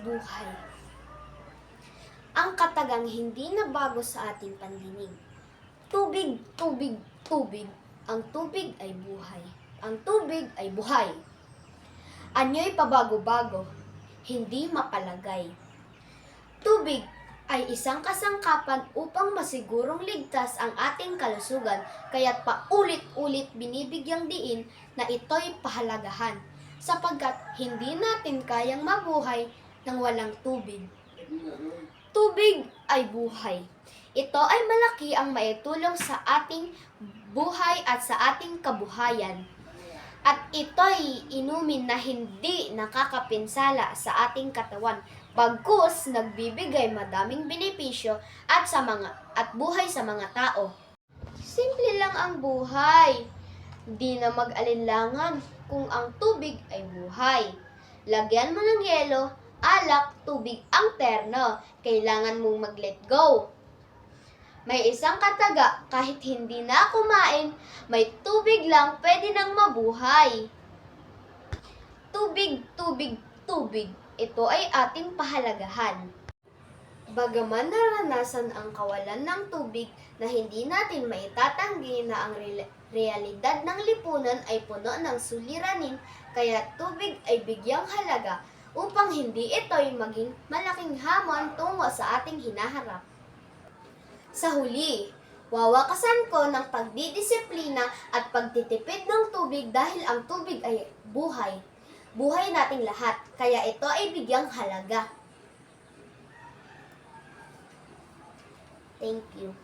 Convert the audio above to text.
buhay. Ang katagang hindi nabago sa ating pandinig. Tubig, tubig, tubig. Ang tubig ay buhay. Ang tubig ay buhay. Anyo'y pabago-bago, hindi mapalagay. Tubig ay isang kasangkapan upang masigurong ligtas ang ating kalusugan, kaya't paulit-ulit binibigyang diin na ito'y pahalagahan, sapagkat hindi natin kayang mabuhay nang walang tubig. Tubig ay buhay. Ito ay malaki ang maitulong sa ating buhay at sa ating kabuhayan. At ito'y inumin na hindi nakakapinsala sa ating katawan, bagkus nagbibigay madaming benepisyo at buhay sa mga tao. Simple lang ang buhay. Di na mag-alinlangan kung ang tubig ay buhay. Lagyan mo ng yelo, alak, tubig ang terno. Kailangan mong mag-let go. May isang kataga, kahit hindi na kumain, may tubig lang, pwede nang mabuhay. Tubig, tubig, tubig. Ito ay ating pahalagahan. Bagaman naranasan ang kawalan ng tubig na hindi natin maitatanggi na ang realidad ng lipunan ay puno ng suliranin, kaya tubig ay bigyang halaga upang hindi ito'y maging malaking hamon tungo sa ating hinaharap. Sa huli, wawakasan ko ng pagdidisiplina at pagtitipid ng tubig dahil ang tubig ay buhay. Buhay nating lahat, kaya ito ay bigyang halaga. Thank you.